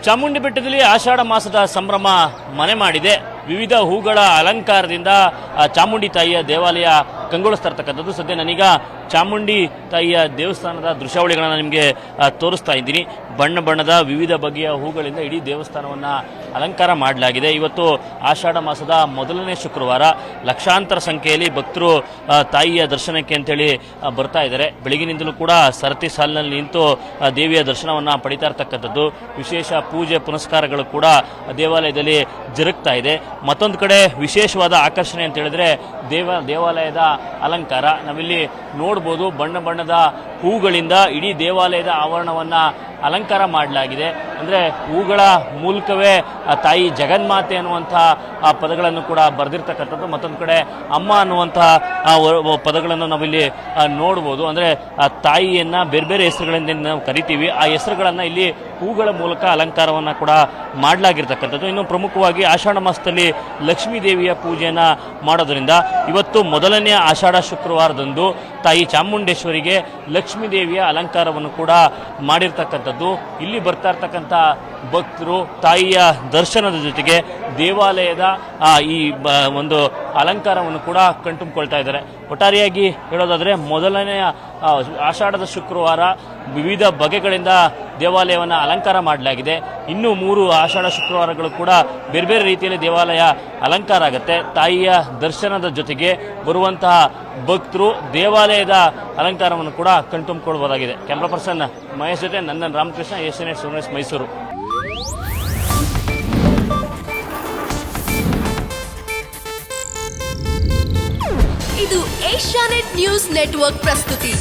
ಚಾಮುಂಡಿ ಬೆಟ್ಟದಲ್ಲಿ ಆಷಾಢ ಮಾಸದ ಸಂಭ್ರಮ ಮನೆ ಮಾಡಿದೆ. ವಿವಿಧ ಹೂಗಳ ಅಲಂಕಾರದಿಂದ ಚಾಮುಂಡಿ ತಾಯಿಯ ದೇವಾಲಯ ಕಂಗೊಳಿಸ್ತಾ ಇರ್ತಕ್ಕಂಥದ್ದು. ಸದ್ಯ ನಾನೀಗ ಚಾಮುಂಡಿ ತಾಯಿಯ ದೇವಸ್ಥಾನದ ದೃಶ್ಯಾವಳಿಗಳನ್ನು ನಿಮಗೆ ತೋರಿಸ್ತಾ ಇದ್ದೀನಿ. ಬಣ್ಣ ಬಣ್ಣದ ವಿವಿಧ ಬಗೆಯ ಹೂಗಳಿಂದ ಇಡೀ ದೇವಸ್ಥಾನವನ್ನು ಅಲಂಕಾರ ಮಾಡಲಾಗಿದೆ. ಇವತ್ತು ಆಷಾಢ ಮಾಸದ ಮೊದಲನೇ ಶುಕ್ರವಾರ. ಲಕ್ಷಾಂತರ ಸಂಖ್ಯೆಯಲ್ಲಿ ಭಕ್ತರು ತಾಯಿಯ ದರ್ಶನಕ್ಕೆ ಅಂತೇಳಿ ಬರ್ತಾ ಇದ್ದಾರೆ. ಬೆಳಗಿನಿಂದಲೂ ಕೂಡ ಸರತಿ ಸಾಲಿನಲ್ಲಿ ನಿಂತು ದೇವಿಯ ದರ್ಶನವನ್ನು ಪಡಿತಾ ಇರ್ತಕ್ಕಂಥದ್ದು. ವಿಶೇಷ ಪೂಜೆ ಪುನಸ್ಕಾರಗಳು ಕೂಡ ದೇವಾಲಯದಲ್ಲಿ ಜರುಗ್ತಾ ಇದೆ. ಮತ್ತೊಂದು ಕಡೆ ವಿಶೇಷವಾದ ಆಕರ್ಷಣೆ ಅಂತ ಹೇಳಿದ್ರೆ ದೇವಾಲಯದ ಅಲಂಕಾರ. ನಾವಿಲ್ಲಿ ನೋಡ್ಬೋದು, ಬಣ್ಣ ಬಣ್ಣದ ಹೂಗಳಿಂದ ಇಡೀ ದೇವಾಲಯದ ಆವರಣವನ್ನು ಅಲಂಕಾರ ಮಾಡಲಾಗಿದೆ. ಅಂದರೆ ಹೂಗಳ ಮೂಲಕವೇ ತಾಯಿ ಜಗನ್ಮಾತೆ ಅನ್ನುವಂಥ ಪದಗಳನ್ನು ಕೂಡ ಬರೆದಿರ್ತಕ್ಕಂಥದ್ದು. ಮತ್ತೊಂದು ಕಡೆ ಅಮ್ಮ ಅನ್ನುವಂಥ ಪದಗಳನ್ನು ನಾವಿಲ್ಲಿ ನೋಡ್ಬೋದು. ಅಂದರೆ ತಾಯಿಯನ್ನು ಬೇರೆ ಬೇರೆ ಹೆಸರುಗಳಿಂದ ನಾವು ಕರಿತೀವಿ. ಆ ಹೆಸರುಗಳನ್ನು ಇಲ್ಲಿ ಹೂಗಳ ಮೂಲಕ ಅಲಂಕಾರವನ್ನು ಕೂಡ ಮಾಡಲಾಗಿರ್ತಕ್ಕಂಥದ್ದು. ಇನ್ನು ಪ್ರಮುಖವಾಗಿ ಆಷಾಢ ಮಾಸದಲ್ಲಿ ಲಕ್ಷ್ಮೀ ದೇವಿಯ ಪೂಜೆಯನ್ನು ಮಾಡೋದರಿಂದ ಇವತ್ತು ಮೊದಲನೇ ಆಷಾಢ ಶುಕ್ರವಾರದಂದು ತಾಯಿ ಚಾಮುಂಡೇಶ್ವರಿಗೆ ಲಕ್ಷ್ಮೀ ದೇವಿಯ ಅಲಂಕಾರವನ್ನು ಕೂಡ ಮಾಡಿರ್ತಕ್ಕಂಥದ್ದು. ಇಲ್ಲಿ ಬರ್ತಾ ಇರ್ತಕ್ಕಂಥ ಭಕ್ತರು ತಾಯಿಯ ದರ್ಶನದ ಜೊತೆಗೆ ದೇವಾಲಯದ ಈ ಒಂದು ಅಲಂಕಾರವನ್ನು ಕೂಡ ಕಣ್ತುಂಬಿಕೊಳ್ತಾ ಇದ್ದಾರೆ. ಒಟ್ಟಾರೆಯಾಗಿ ಹೇಳೋದಾದರೆ ಮೊದಲನೆಯ ಆಷಾಢದ ಶುಕ್ರವಾರ ವಿವಿಧ ಬಗೆಗಳಿಂದ ದೇವಾಲಯವನ್ನು ಅಲಂಕಾರ ಮಾಡಲಾಗಿದೆ. ಇನ್ನೂ 3 ಆಷಾಢ ಶುಕ್ರವಾರಗಳು ಕೂಡ ಬೇರೆ ಬೇರೆ ರೀತಿಯಲ್ಲಿ ದೇವಾಲಯ ಅಲಂಕಾರ ಆಗುತ್ತೆ. ತಾಯಿಯ ದರ್ಶನದ ಜೊತೆಗೆ ಬರುವಂತಹ ಭಕ್ತರು ದೇವಾಲಯದ ಅಲಂಕಾರವನ್ನು ಕೂಡ ಕಣ್ತುಂಬಿಕೊಳ್ಬಹುದಾಗಿದೆ. ಕ್ಯಾಮ್ರಾ ಪರ್ಸನ್ ಮಹೇಶ್ ಜೊತೆ ನಂದನ್ ರಾಮಕೃಷ್ಣ, ಏಷ್ಯಾನೆಟ್ ಸುವರ್ಣ ಮೈಸೂರು. ಇದು ಏಷ್ಯಾನೆಟ್ ನ್ಯೂಸ್ ನೆಟ್ವರ್ಕ್ ಪ್ರಸ್ತುತಿ.